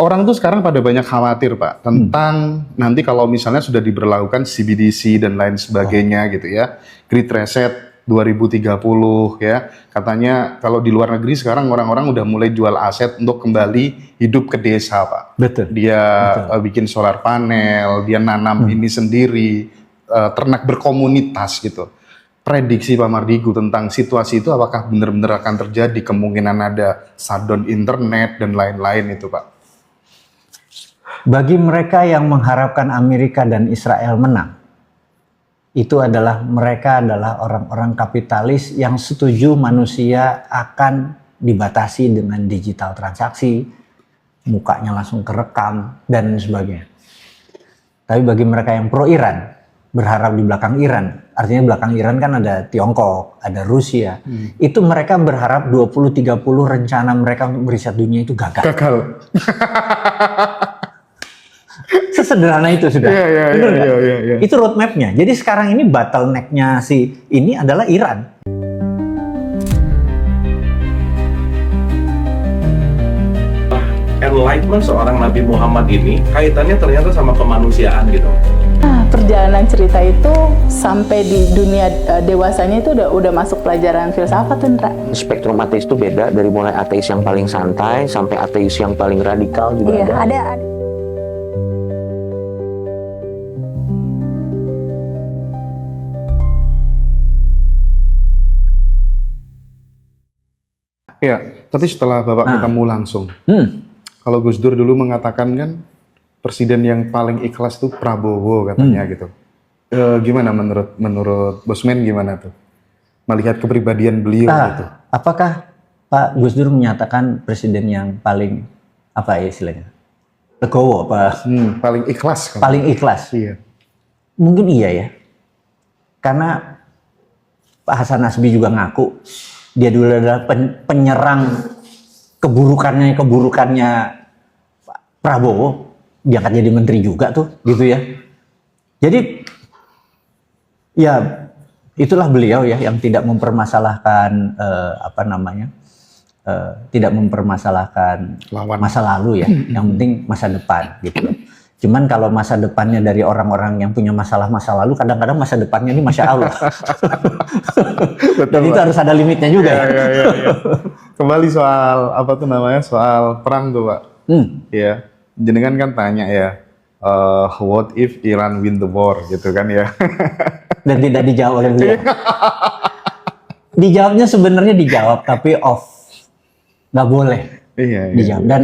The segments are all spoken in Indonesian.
orang tuh sekarang pada banyak khawatir Pak tentang nanti kalau misalnya sudah diberlakukan CBDC dan lain sebagainya gitu ya, Great Reset 2030 ya, katanya kalau di luar negeri sekarang orang-orang udah mulai jual aset untuk kembali hidup ke desa Pak. Betul. Dia bikin solar panel, dia nanam ini sendiri, ternak berkomunitas gitu. Prediksi Pak Mardigu tentang situasi itu apakah benar-benar akan terjadi, kemungkinan ada shutdown internet dan lain-lain itu Pak? Bagi mereka yang mengharapkan Amerika dan Israel menang, itu adalah mereka adalah orang-orang kapitalis yang setuju manusia akan dibatasi dengan digital transaksi, mukanya langsung kerekam dan sebagainya. Tapi bagi mereka yang pro Iran, berharap di belakang Iran, artinya belakang Iran kan ada Tiongkok, ada Rusia, itu mereka berharap 2030 rencana mereka untuk meriset dunia itu gagal. Sesederhana itu sudah. Iya. Itu roadmap-nya. Jadi sekarang ini bottleneck-nya si ini adalah Iran. Enlightenment seorang Nabi Muhammad ini kaitannya ternyata sama kemanusiaan gitu. Perjalanan cerita itu sampai di dunia dewasanya itu udah masuk pelajaran filsafat tuh, Ndra. Spektrum ateis itu beda, dari mulai ateis yang paling santai sampai ateis yang paling radikal juga Iya, ada. Iya, tapi setelah Bapak ketemu langsung, kalau Gus Dur dulu mengatakan kan presiden yang paling ikhlas tuh Prabowo katanya gitu. Gimana menurut Bosman gimana tuh? Melihat kepribadian beliau gitu. Apakah Pak Gus Dur menyatakan presiden yang paling apa ya istilahnya? Legowo apa? Paling ikhlas kan? Paling ikhlas. Iya. Mungkin iya ya. Karena Pak Hasan Nasbi juga ngaku dia dulu adalah penyerang keburukannya Pak Prabowo, diangkat jadi menteri juga tuh, gitu ya. Jadi ya itulah beliau ya yang tidak mempermasalahkan tidak mempermasalahkan masa lalu ya, yang penting masa depan gitu loh. Cuman kalau masa depannya dari orang-orang yang punya masalah-masa lalu, kadang-kadang masa depannya ini Masya Allah. Dan itu harus ada limitnya juga. Iya. Kembali soal apa tuh namanya, soal perang tuh Pak. Ya, jenengan kan tanya ya, what if Iran win the war gitu kan ya. Dan tidak dijawab oleh beliau. Dijawabnya sebenarnya dijawab, tapi off. Nggak boleh dijawab. Dan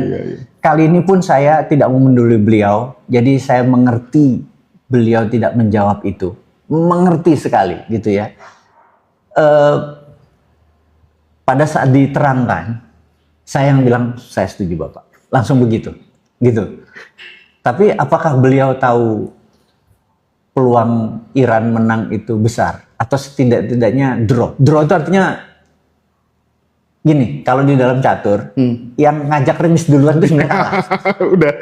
kali ini pun saya tidak memenduli beliau, jadi saya mengerti beliau tidak menjawab itu. Mengerti sekali gitu ya. Pada saat diterangkan, saya yang bilang, saya setuju Bapak. Langsung begitu. Gitu. Tapi apakah beliau tahu peluang Iran menang itu besar? Atau setidak-tidaknya draw? Draw itu artinya gini, kalau di dalam catur, yang ngajak remis duluan itu sebenarnya kalah. Udah,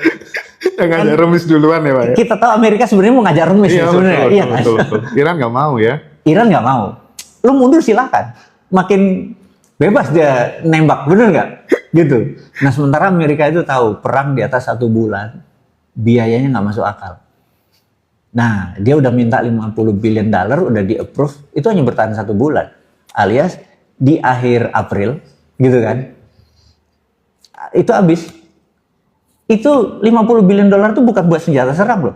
yang ngajak remis duluan ya Pak ya? Kita tahu Amerika sebenarnya mau ngajak remis ya, sebenarnya. Iya kan? Betul. Iran nggak mau ya? Iran nggak mau. Lu mundur silakan. Makin bebas dia nembak, bener nggak? Gitu. Nah sementara Amerika itu tahu perang di atas 1 bulan, biayanya nggak masuk akal. Nah dia udah minta $50 billion, udah di approve, itu hanya bertahan 1 bulan. Alias di akhir April, gitu kan? Itu habis. Itu $50 billion itu bukan buat senjata serang loh.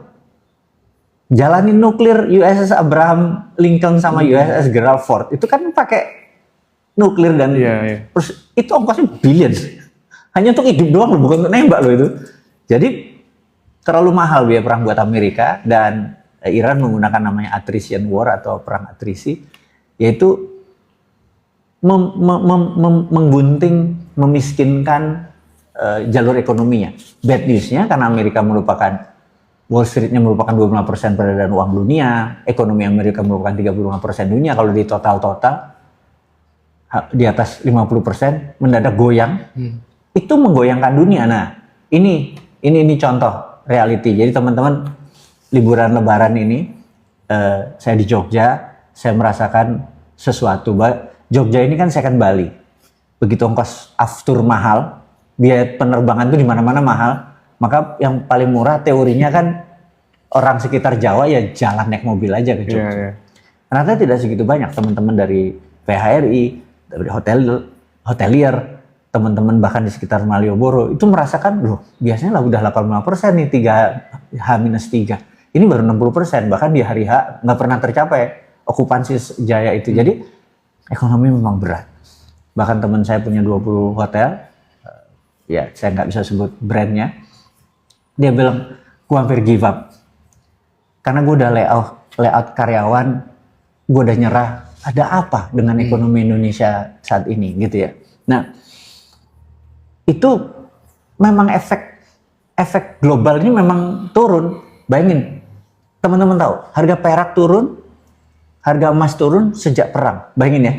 Jalanin nuklir USS Abraham Lincoln sama USS Gerald Ford itu kan pakai nuklir dan itu ongkosnya billions. Hanya untuk hidup doang loh, bukan untuk nembak loh itu. Jadi terlalu mahal biaya perang buat Amerika, dan Iran menggunakan namanya attrition war atau perang atrisi, yaitu menggunting, memiskinkan jalur ekonominya. Bad newsnya karena Amerika merupakan Wall Street-nya merupakan 25% peredaran uang dunia, ekonomi Amerika merupakan 35% dunia. Kalau di total di atas 50% mendadak goyang, itu menggoyangkan dunia. Nah, ini contoh reality. Jadi teman-teman liburan Lebaran ini, saya di Jogja, saya merasakan sesuatu. Jogja ini kan second Bali. Begitu ongkos aftur mahal, biaya penerbangan itu di mana-mana mahal, Maka yang paling murah teorinya kan orang sekitar Jawa ya jalan naik mobil aja ke Jogja. Iya. Ternyata tidak segitu banyak teman-teman dari PHRI, dari hotelier, teman-teman bahkan di sekitar Malioboro itu merasakan, loh biasanya lah udah 85% nih 3H-3. Ini baru 60%, bahkan di hari H nggak pernah tercapai okupansi Jaya itu. Jadi ekonomi memang berat. Bahkan teman saya punya 20 hotel, ya saya nggak bisa sebut brandnya. Dia bilang, gue hampir give up. Karena gue udah layout karyawan, gue udah nyerah. Ada apa dengan ekonomi Indonesia saat ini gitu ya. Nah, itu memang efek global ini memang turun. Bayangin, teman-teman tahu, harga perak turun, harga emas turun sejak perang. Bayangin ya.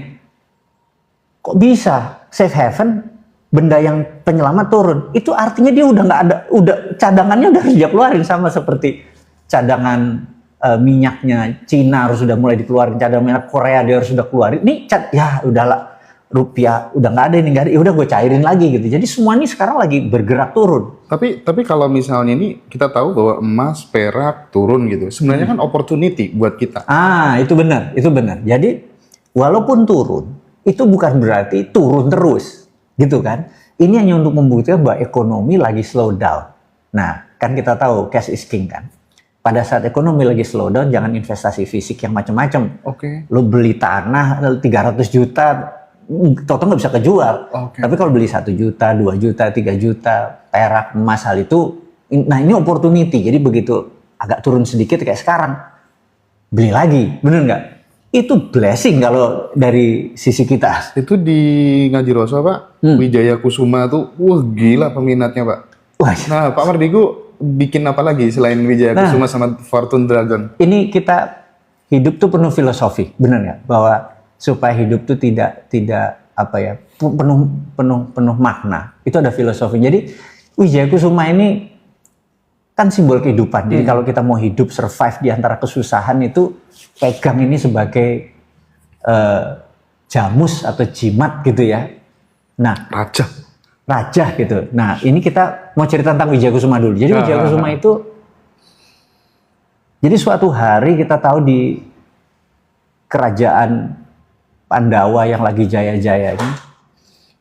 Kok bisa safe haven, benda yang penyelamat turun? Itu artinya dia udah nggak ada, udah cadangannya udah harus dia keluarin, sama seperti cadangan minyaknya Cina harus sudah mulai dikeluarin, cadangan minyak Korea dia harus sudah keluarin. Ini ya udahlah, rupiah udah nggak ada, ini nggak ada, ya udah gue cairin lagi gitu. Jadi semua ini sekarang lagi bergerak turun. Tapi kalau misalnya ini kita tahu bahwa emas, perak turun gitu. Sebenarnya kan opportunity buat kita. Itu benar, itu benar. Jadi walaupun turun, itu bukan berarti turun terus, gitu kan? Ini hanya untuk membuktikan bahwa ekonomi lagi slow down. Nah, kan kita tahu cash is king kan. Pada saat ekonomi lagi slow down, jangan investasi fisik yang macam-macam. Oke. Lo beli tanah 300 juta, total nggak bisa kejual. Oke. Tapi kalau beli 1 juta, 2 juta, 3 juta, perak, emas, hal itu, nah ini opportunity. Jadi begitu agak turun sedikit kayak sekarang, beli lagi, bener nggak? Itu blessing kalau dari sisi kita. Itu di Ngaji Roso Pak, Wijaya Kusuma tuh, wah gila peminatnya Pak. Wah, Nah Pak Mardigu bikin apa lagi selain Wijaya Kusuma sama Fortune Dragon? ini kita hidup tuh penuh filosofi, bener nggak? Bahwa supaya hidup tuh tidak apa ya, penuh makna. Itu ada filosofi. Jadi Wijaya Kusuma ini kan simbol kehidupan. Jadi kalau kita mau hidup survive di antara kesusahan itu pegang ini sebagai jamus atau jimat gitu ya. Nah, raja gitu. Nah, ini kita mau cerita tentang Wijaya Kusuma dulu. Jadi Wijaya Kusuma itu, jadi suatu hari kita tahu di kerajaan Pandawa yang lagi jaya-jaya ini,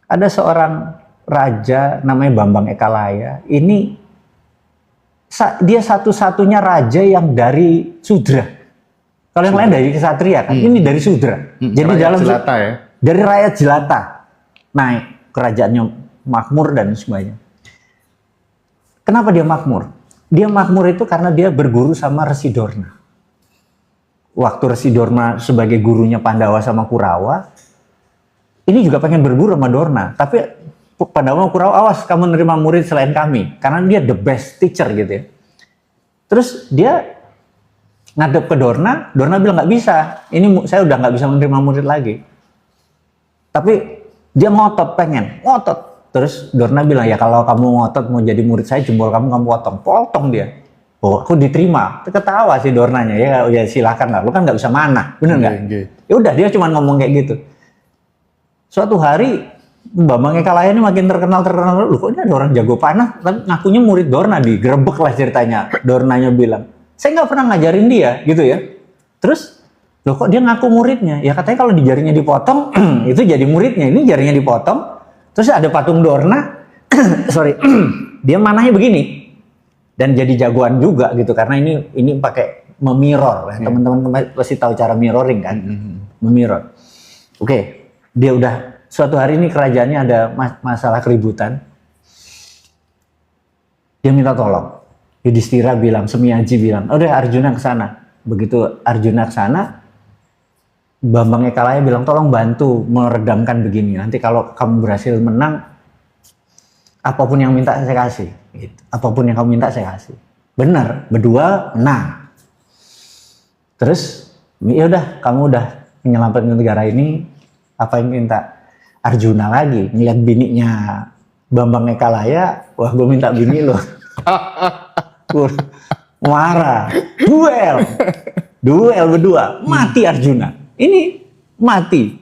ada seorang raja namanya Bambang Ekalaya. Ini dia satu-satunya raja yang dari Sudra. Kalau yang lain dari kesatria kan, ini dari Sudra. Jadi rakyat dalam jelata ya. dari rakyat jelata naik kerajaannya makmur dan sebagainya. Kenapa dia makmur? Dia makmur itu karena dia berguru sama Resi Dorna. Waktu Resi Dorna sebagai gurunya Pandawa sama Kurawa, ini juga pengen berguru sama Dorna. Tapi Pandawa sama Kurawa, awas kamu nerima murid selain kami. Karena dia the best teacher gitu ya. Terus dia ngadep ke Dorna, Dorna bilang nggak bisa. Ini saya udah nggak bisa menerima murid lagi. Tapi dia ngotot, pengen, ngotot. Terus Dorna bilang, ya kalau kamu ngotot mau jadi murid saya, jempol kamu potong dia. Oh, aku diterima. Ketawa sih Dornanya, ya silakan lah. Lu kan nggak bisa mana, bener nggak? Ya udah, dia cuma ngomong kayak gitu. Suatu hari Bambang Ekalaya ini makin terkenal. Loh kok ini ada orang jago panah, tapi ngakunya murid Dorna, digerebek lah ceritanya. Dornanya bilang, saya nggak pernah ngajarin dia, gitu ya. Terus, loh kok dia ngaku muridnya? Ya katanya kalau di jarinya dipotong, itu jadi muridnya. Ini jarinya dipotong, terus ada patung Dorna, sorry, dia manahnya begini. Dan jadi jagoan juga gitu, karena ini pakai memirror. Teman-teman pasti tahu cara mirroring kan? Memirror. Oke, dia udah, suatu hari ini kerajaannya ada masalah keributan. Dia minta tolong. Yudhistira bilang, Semiaji bilang, udah Arjuna ke sana. Begitu Arjuna ke sana, Bambang Ekalaya bilang, tolong bantu meredamkan begini. Nanti kalau kamu berhasil menang, apapun yang minta saya kasih. Gitu. Apapun yang kamu minta saya kasih. Benar, berdua menang. Terus, ya udah, kamu udah menyelamatkan negara ini, apa yang minta? Arjuna lagi, ngeliat bininya Bambang Ekalaya, wah gue minta bini lo. Marah, duel berdua, mati Arjuna. Ini mati.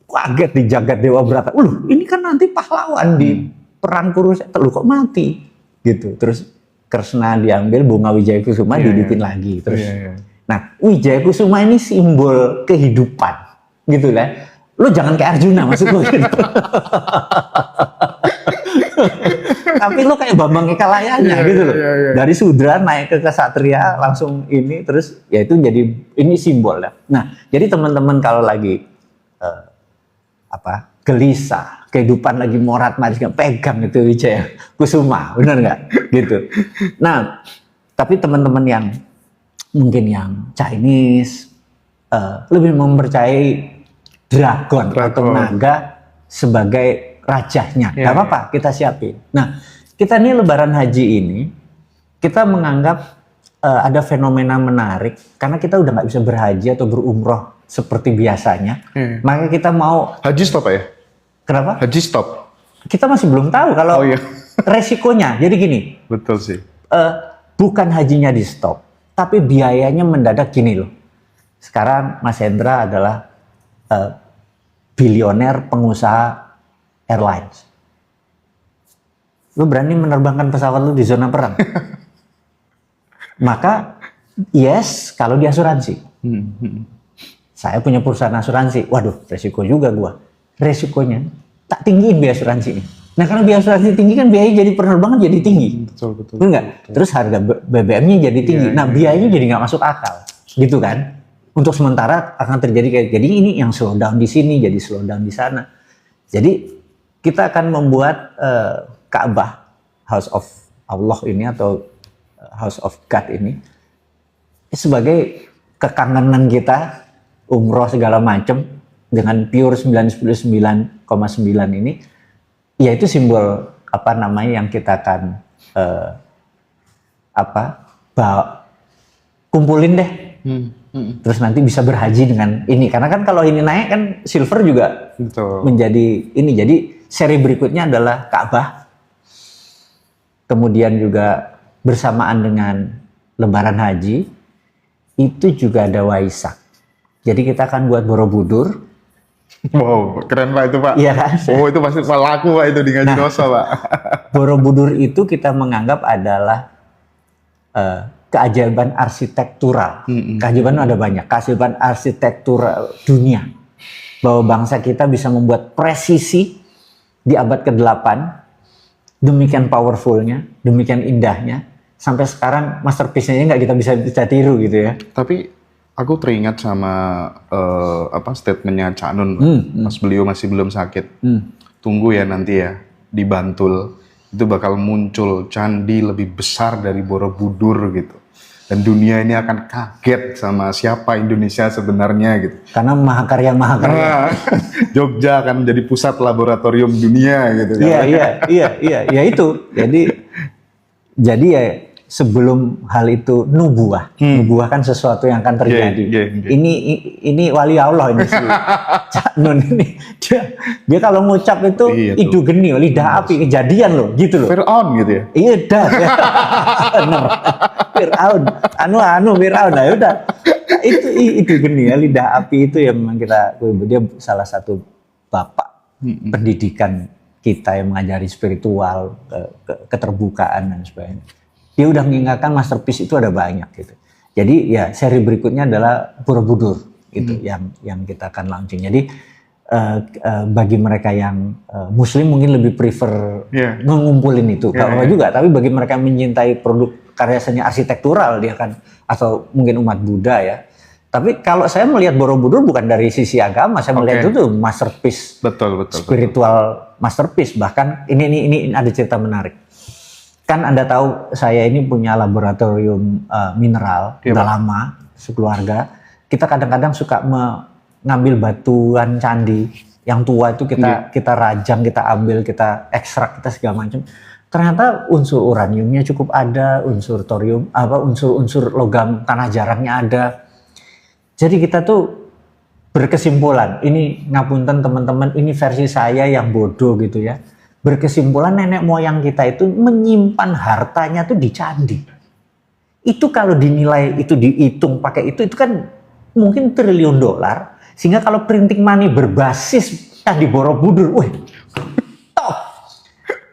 Kaget di jagat Dewa Brata. Ini kan nanti pahlawan di perang Kurusetra. Lu kok mati? gitu. Terus Kresna diambil, bunga Wijaya Kusuma dibikin lagi. Terus, nah Wijaya Kusuma ini simbol kehidupan, gitu lah. Lu jangan kayak Arjuna maksud gue gitu. Tapi lu kayak Bambang Ekalayanya gitu loh. Dari Sudra naik ke Kesatria langsung ini, terus ya itu jadi ini simbol ya. Nah, jadi teman-teman kalau lagi gelisah, kehidupan lagi morat maris, pegang itu Wijaya Kusuma, benar nggak? Gitu. Nah, tapi teman-teman yang mungkin yang Chinese lebih mempercayai dragon atau naga sebagai rajanya. Gak apa-apa, kita siapin. Nah, kita ini Lebaran Haji ini, kita menganggap ada fenomena menarik karena kita udah nggak bisa berhaji atau berumroh seperti biasanya. Maka kita mau Haji stop ya? Kenapa? Haji stop. Kita masih belum tahu kalau resikonya. Jadi gini. Betul sih. Bukan hajinya di stop, tapi biayanya mendadak gini loh. Sekarang Mas Hendra adalah bilioner pengusaha airlines. Lu berani menerbangkan pesawat lu di zona perang? Maka yes, kalau di asuransi. Saya punya perusahaan asuransi. Waduh, resiko juga gua. Resikonya tak tinggiin biaya asuransi ini. Nah, kalau biaya asuransi tinggi kan biaya jadi penerbangan jadi tinggi. Betul. Betul nggak? Terus harga BBM-nya jadi tinggi. Nah, biayanya jadi nggak masuk akal. Gitu kan? Untuk sementara akan terjadi kayak jadi ini yang slow down di sini, jadi slow down di sana. Jadi kita akan membuat Ka'bah, House of Allah ini atau House of God ini sebagai kekangenan kita umroh segala macam dengan pure 99,9 ini, yaitu simbol apa namanya yang kita akan kumpulin deh. Terus nanti bisa berhaji dengan ini, karena kan kalau ini naik kan silver juga menjadi ini. Jadi seri berikutnya adalah Ka'bah, kemudian juga bersamaan dengan Lebaran Haji itu juga ada Waisak. Jadi kita akan buat Borobudur. Wow, keren Pak itu Pak. Iya kan? Oh, itu pasti laku Pak itu di Ngaji Dosa Pak. Borobudur itu kita menganggap adalah keajaiban arsitektural. Keajaiban ada banyak. Keajaiban arsitektural dunia. Bahwa bangsa kita bisa membuat presisi di abad ke-8. Demikian powerfulnya, demikian indahnya. Sampai sekarang masterpiece-nya nggak kita bisa tiru gitu ya. Tapi aku teringat sama statementnya Cak Nun pas beliau masih belum sakit. Tunggu ya nanti ya di Bantul itu bakal muncul candi lebih besar dari Borobudur gitu. Dan dunia ini akan kaget sama siapa Indonesia sebenarnya gitu. Karena mahakarya. Jogja akan menjadi pusat laboratorium dunia gitu. Iya, ya itu. Jadi ya sebelum hal itu nubuah kan sesuatu yang akan terjadi. Ini wali Allah ini sih. Cak Nun ini dia kalau ngucap itu idu geni, lidah api, kejadian loh gitu loh. Fir'aun gitu ya. Iya dah. Bener. Fir'aun, Fir'aun. Nah, udah. Itu geni ya, lidah api itu yang memang dia salah satu bapak pendidikan kita yang mengajari spiritual, keterbukaan dan sebagainya. Dia udah mengingatkan masterpiece itu ada banyak gitu. Jadi ya seri berikutnya adalah Borobudur gitu yang kita akan launching. Jadi bagi mereka yang Muslim mungkin lebih prefer mengumpulin itu. Kalau juga, tapi bagi mereka yang mencintai produk karya seni arsitektural dia kan, atau mungkin umat Buddha ya. Tapi kalau saya melihat Borobudur bukan dari sisi agama, saya melihat itu masterpiece, betul, spiritual masterpiece. Bahkan ini ada cerita menarik. Kan Anda tahu saya ini punya laboratorium mineral, udah lama sekeluarga. Kita kadang-kadang suka mengambil batuan candi yang tua itu kita rajang, kita ambil, kita ekstrak, kita segala macam. Ternyata unsur uraniumnya cukup ada, unsur thorium, unsur logam tanah jarangnya ada. Jadi kita tuh berkesimpulan, ini ngapunten teman-teman, ini versi saya yang bodoh gitu ya. Berkesimpulan nenek moyang kita itu menyimpan hartanya tuh di candi. Itu kalau dinilai, itu dihitung pakai itu kan mungkin triliun dolar. Sehingga kalau printing money berbasis Candi Borobudur, top.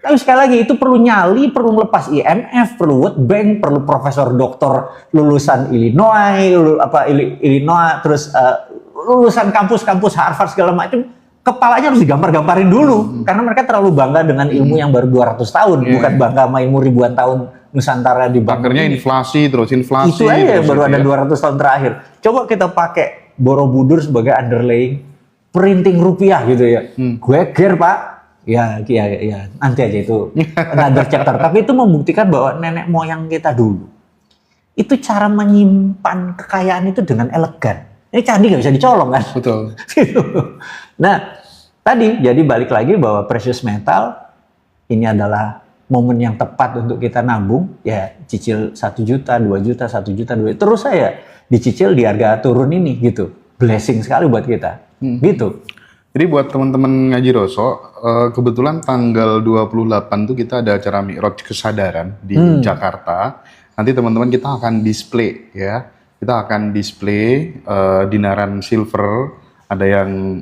Tapi sekali lagi itu perlu nyali, perlu lepas IMF, perlu World Bank, perlu profesor doktor lulusan Illinois, Illinois, terus lulusan kampus-kampus Harvard segala macam, kepalanya harus digambar-gamparin dulu karena mereka terlalu bangga dengan ilmu yang baru 200 tahun, bukan bangga sama ilmu ribuan tahun Nusantara di bangga. Akhirnya inflasi terus inflasi. Itu aja terus baru itu ada ya. 200 tahun terakhir. Coba kita pakai Borobudur sebagai underlying printing rupiah gitu ya. Gue ger Pak. Ya, nanti aja itu another chapter. Tapi itu membuktikan bahwa nenek moyang kita dulu itu cara menyimpan kekayaan itu dengan elegan. Ini candi nggak bisa dicolong kan? Betul. Gitu. Nah, tadi jadi balik lagi bahwa precious metal ini adalah momen yang tepat untuk kita nabung. Ya, cicil 1 juta, 2 juta, 1 juta, 2 juta. Terus saya dicicil di harga turun ini gitu. Blessing sekali buat kita. Gitu. Jadi buat teman-teman Ngaji Roso, kebetulan tanggal 28 tuh kita ada acara Mi'raj Kesadaran di Jakarta. Nanti teman-teman kita akan display ya. Kita akan display dinaran silver, ada yang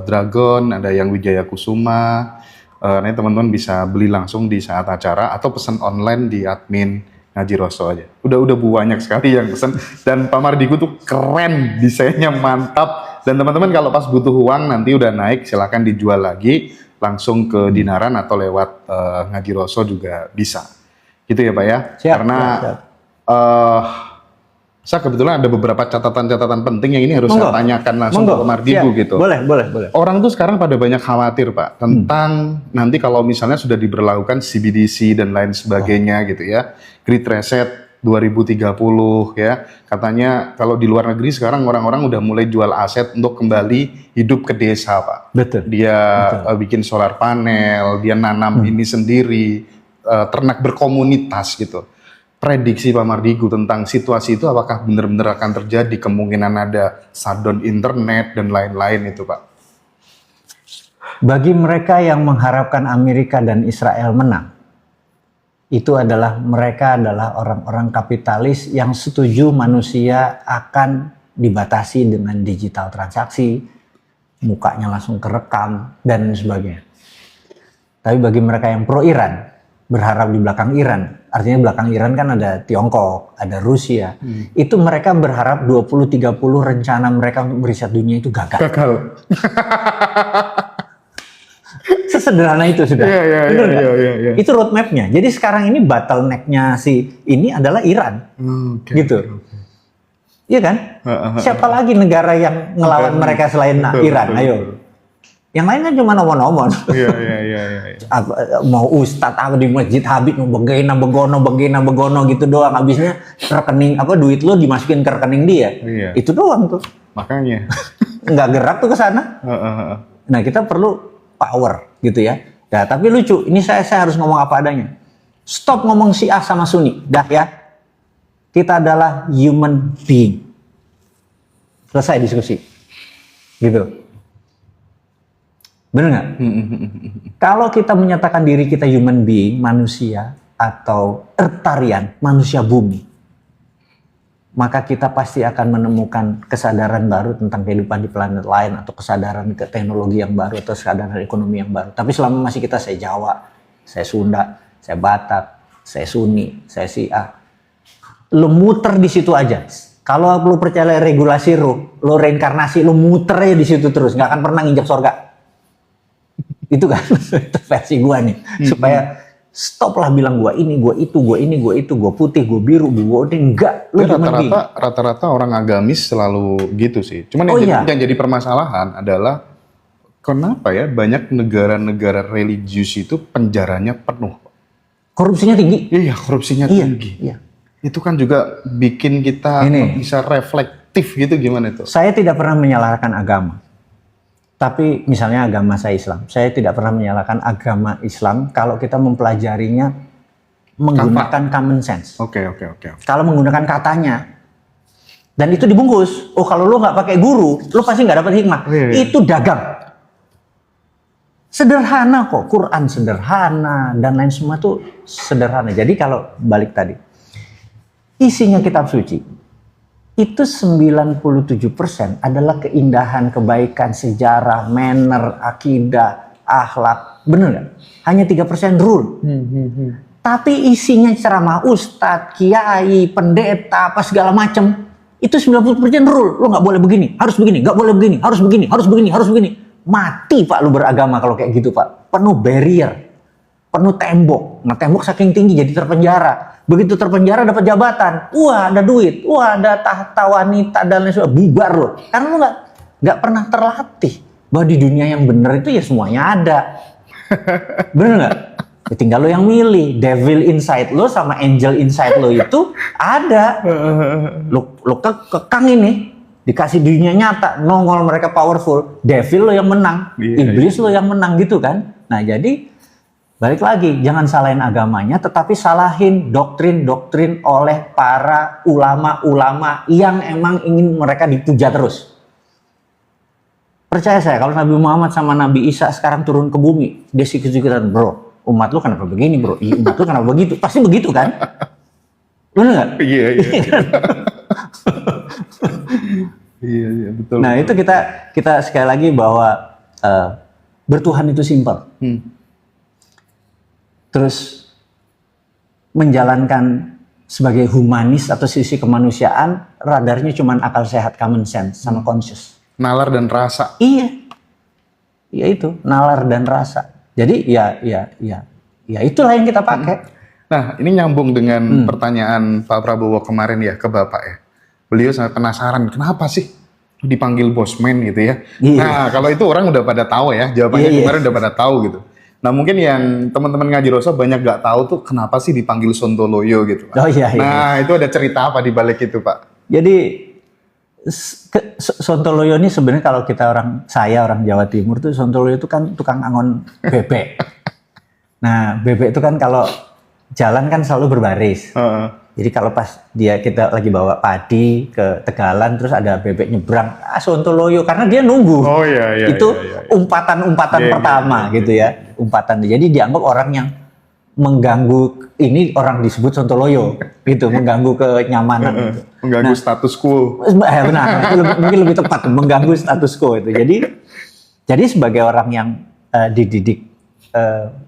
dragon, ada yang Wijaya Kusuma. Nanti teman-teman bisa beli langsung di saat acara atau pesan online di admin Ngaji Roso aja. Udah banyak sekali yang pesan dan Pak Mardigu tuh keren, desainnya mantap. Dan teman-teman kalau pas butuh uang nanti udah naik silahkan dijual lagi langsung ke dinaran atau lewat Ngaji Roso juga bisa. Gitu ya Pak ya. Siap, Karena siap. saya kebetulan ada beberapa catatan-catatan penting yang ini harus saya tanyakan langsung ke Pak Mardigu Siap. gitu. Boleh. Orang tuh sekarang pada banyak khawatir Pak tentang nanti kalau misalnya sudah diberlakukan CBDC dan lain sebagainya gitu ya. Great Reset 2030 ya. Katanya kalau di luar negeri sekarang orang-orang udah mulai jual aset untuk kembali hidup ke desa Pak. Betul. Dia bikin solar panel, dia nanam ini sendiri, ternak berkomunitas gitu. Prediksi Pak Mardigu tentang situasi itu apakah benar-benar akan terjadi, kemungkinan ada shutdown internet dan lain-lain itu Pak? Bagi mereka yang mengharapkan Amerika dan Israel menang, itu adalah mereka adalah orang-orang kapitalis yang setuju manusia akan dibatasi dengan digital transaksi, mukanya langsung kerekam dan sebagainya. Tapi bagi mereka yang pro Iran, berharap di belakang Iran, artinya belakang Iran kan ada Tiongkok, ada Rusia, itu mereka berharap 2030 rencana mereka untuk meriset dunia itu gagal. Sesederhana itu sudah. Benar nggak? Iya. Itu roadmap-nya. Jadi sekarang ini bottleneck-nya si ini adalah Iran. Gitu. Iya kan? Siapa lagi negara yang ngelawan mereka selain Iran? Ayo. Yang lain kan cuma nomor-nomor. Iya. Mau ustadz apa di masjid Habib begena begono gitu doang. Habisnya rekening duit lo dimasukin ke rekening dia. Iya. Itu doang tuh. Makanya. Nggak gerak tuh ke sana. Nah, kita perlu power gitu ya. Nah, tapi lucu, ini saya harus ngomong apa adanya. Stop ngomong Syiah sama Sunni, dah ya. Kita adalah human being. Selesai diskusi. Gitu. Bener nggak? Kalau kita menyatakan diri kita human being, manusia atau Eartharian, manusia bumi, maka kita pasti akan menemukan kesadaran baru tentang kehidupan di planet lain atau kesadaran ke teknologi yang baru atau kesadaran ekonomi yang baru. Tapi selama masih kita saya Jawa, saya Sunda, saya Batak, saya Sunni, saya Syiah, lu muter di situ aja. Kalau lu percaya regulasi lu reinkarnasi, lu muter aja di situ terus, nggak akan pernah nginjak surga. Itu kan itu versi gua nih, supaya stop lah bilang gua ini, gua itu, gua putih, gua biru, gua ini enggak. Lu Rata-rata orang agamis selalu gitu sih. Cuman yang jadi permasalahan adalah kenapa ya banyak negara-negara religius itu penjaranya penuh. Korupsinya tinggi. Iya, korupsinya tinggi. Iya. Itu kan juga bikin kita bisa reflektif gitu, gimana itu? Saya tidak pernah menyalahkan agama. Tapi misalnya agama saya Islam, saya tidak pernah menyalahkan agama Islam kalau kita mempelajarinya menggunakan common sense. Oke. Kalau menggunakan katanya, dan itu dibungkus. Oh, kalau lu nggak pakai guru, lu pasti nggak dapat hikmah. Iya. Itu dagang. Sederhana kok, Quran sederhana dan lain semua tuh sederhana. Jadi kalau balik tadi, isinya kitab suci. Itu 97% adalah keindahan, kebaikan, sejarah, manner, akidah, akhlak, Bener nggak? Hanya 3% rule. Tapi isinya ceramah ustadz, kiai, pendeta, apa segala macam itu 90% rule. Lo nggak boleh begini, harus begini, nggak boleh begini, harus begini, harus begini, harus begini. Mati Pak lu beragama kalau kayak gitu Pak. Penuh barrier, penuh tembok. Nah tembok saking tinggi jadi terpenjara. Begitu terpenjara dapat jabatan, wah ada duit, wah ada tahta wanita dan lain sebagainya, bubar lo. Karena lo nggak pernah terlatih bahwa di dunia yang benar itu ya semuanya ada. Bener nggak? Ya tinggal lo yang milih, devil inside lo sama angel inside lo itu ada. Lo kekang ini, dikasih dunia nyata, nongol mereka powerful, devil lo yang menang, iblis lo yang menang gitu kan. Nah jadi balik lagi, jangan salahin agamanya, tetapi salahin doktrin-doktrin oleh para ulama-ulama yang emang ingin mereka dipuja terus. Percaya saya, kalau Nabi Muhammad sama Nabi Isa sekarang turun ke bumi, dia sikit-sikitan, bro, umat lu kenapa begini bro? Iya, umat lu kenapa begitu? Pasti begitu kan? Bener nggak? Iya. Iya, betul. Nah itu kita sekali lagi bahwa bertuhan itu simpel. Terus menjalankan sebagai humanis atau sisi kemanusiaan, radarnya cuma akal sehat, common sense, sama conscious. Nalar dan rasa. Iya itu nalar dan rasa. Jadi ya itulah yang kita pakai. Nah ini nyambung dengan pertanyaan Pak Prabowo kemarin ya ke Bapak ya. Beliau sangat penasaran kenapa sih dipanggil bosman gitu ya. Iya. Nah kalau itu orang udah pada tahu ya jawabannya kemarin udah pada tahu gitu. Nah mungkin yang teman-teman ngaji Rosa banyak gak tahu tuh kenapa sih dipanggil Sontoloyo gitu Pak. Oh iya. Nah itu ada cerita apa di balik itu Pak? Jadi Sontoloyo ini sebenarnya kalau saya orang Jawa Timur tuh Sontoloyo itu kan tukang angon bebek. Nah bebek itu kan kalau jalan kan selalu berbaris. Jadi kalau pas kita lagi bawa padi ke Tegalan terus ada bebek nyebrang, Sontoloyo karena dia nunggu. Oh iya. Itu umpatan-umpatan pertama gitu ya. Umpatan. Jadi dianggap orang yang mengganggu ini orang disebut Sontoloyo gitu, mengganggu kenyamanan gitu. Mengganggu status quo. Benar, itu mungkin lebih tepat mengganggu status quo itu. Jadi sebagai orang yang dididik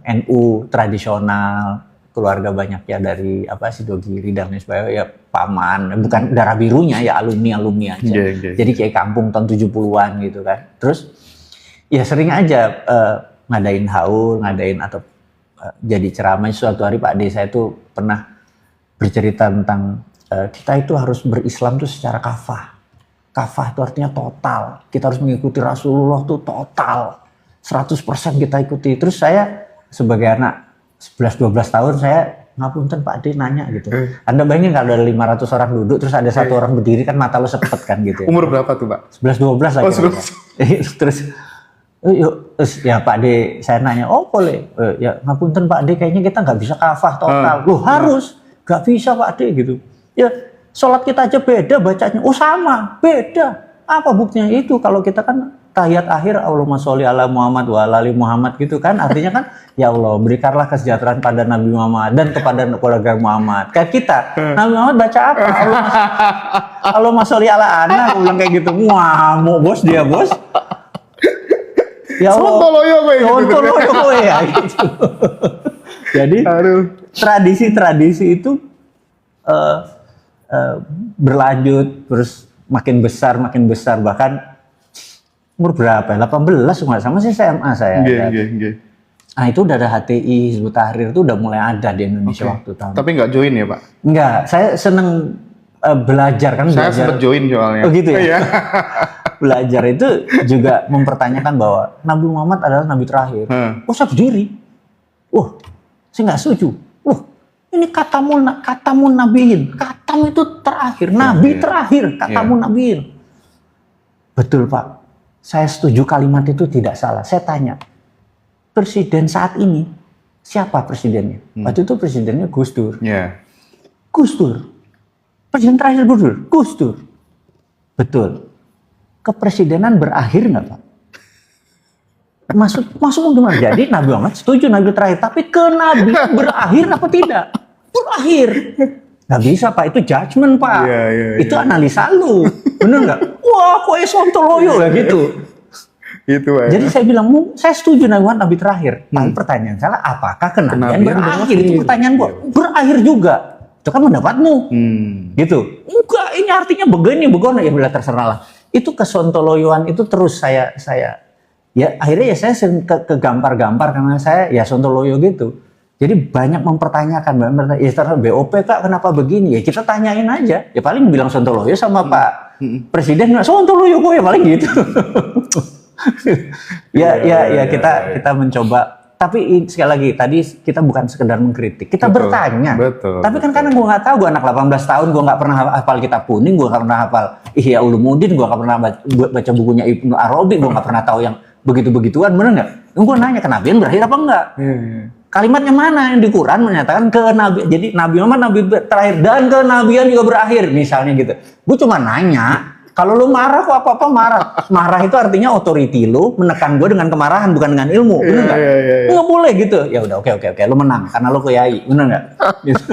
NU tradisional, keluarga banyak ya dari Sidogiri dan lain sebagainya, ya paman, bukan darah birunya ya alumni aja. Jadi kayak kampung tahun 70-an gitu kan. Terus ya sering aja ngadain haul, atau jadi ceramah. Suatu hari Pak D saya itu pernah bercerita tentang kita itu harus berislam tuh secara kafah. Kafah itu artinya total. Kita harus mengikuti Rasulullah tuh total. 100% kita ikuti. Terus saya sebagai anak 11-12 tahun saya ngapunten Pak D nanya gitu. Anda bayangin kalau ada 500 orang duduk terus ada satu orang berdiri kan mata lo sepet kan gitu ya. Umur berapa tuh Pak? 11-12 lah. Terus ya Pak D saya nanya, oh boleh. Ya ngapunten Pak D kayaknya kita nggak bisa kafah total. Loh harus. Nggak bisa Pak D gitu. Ya sholat kita aja beda bacanya. Oh sama, beda. Apa buktinya itu? Kalau kita kan tahiyat akhir Allahumma sholli ala Muhammad wa ala ali Muhammad gitu kan. Artinya kan ya Allah berikanlah kesejahteraan pada Nabi Muhammad dan kepada keluarga Muhammad. Kayak kita, Nabi Muhammad baca apa? Allahumma sholli ala ana, aku bilang kayak gitu. Ngamuk bos dia bos. Ya Allah. Sontoloyo gue ya gitu. Jadi tradisi-tradisi itu berlanjut terus makin besar bahkan umur berapa? 18 nggak sama sih SMA saya. Nah itu udah ada HTI, Hizbut Tahrir itu udah mulai ada di Indonesia waktu tahun. Tapi nggak join ya Pak? Nggak, saya seneng belajar kan. Saya sempat join soalnya. Oh gitu ya? Belajar itu juga mempertanyakan bahwa Nabi Muhammad adalah Nabi terakhir. Oh saya berdiri. Saya nggak setuju. Ini katamun nabiin. Katam itu terakhir. Nabi terakhir. Katamun nabiin. Betul Pak. Saya setuju kalimat itu tidak salah. Saya tanya. Presiden saat ini. Siapa presidennya? Waktu itu presidennya Gus Dur. Gus Dur. Presiden terakhir Gus Dur. Betul. Kepresidenan berakhir nggak Pak? Masuk gimana? Jadi Nabi Muhammad setuju Nabi terakhir, tapi ke Nabi berakhir apa tidak? Berakhir. Nggak bisa Pak, itu judgement Pak. Itu analisa lu, bener nggak? Wah, kok Sontoloyo ya gitu. Itu ya. Jadi saya bilang, saya setuju Nabi Muhammad Nabi terakhir. Tapi pertanyaan saya, apakah kenabian Kenabian berakhir? Itu berakhir. pertanyaan gua. Berakhir juga. Itu kan pendapatmu. Gitu. Enggak, ini artinya begini, ya bila terserah lah. Itu kesontoloyoan itu terus saya ya akhirnya ya saya ke gampar-gampar karena saya ya sontoloyo gitu. Jadi banyak mempertanyakan, ya terus BOP Kak kenapa begini? Ya kita tanyain aja. Ya paling bilang sontoloyo sama Pak Presiden, sontoloyo gue ya paling gitu. ya kita mencoba. Tapi sekali lagi tadi kita bukan sekedar mengkritik, kita Betul, bertanya. betul, Tapi kan karena gue nggak tahu, gue anak 18 tahun, gue nggak pernah hafal kitab kuning, gue nggak pernah hafal Ihya Ulumuddin, gue nggak pernah baca bukunya Ibnu Arabi, gue nggak pernah tahu yang begitu-begituan, bener nggak? Gue nanya kenabian berakhir apa enggak? Kalimatnya mana yang di Quran menyatakan kenabian? Jadi Nabi Muhammad nabi terakhir dan kenabian juga berakhir, misalnya gitu. Gue cuma nanya. Kalau lu marah kok apa-apa marah. Marah itu artinya authority lu menekan gue dengan kemarahan bukan dengan ilmu, bener nggak? Nggak boleh gitu. Ya udah oke, lu menang karena lu kiai, bener nggak? Gitu.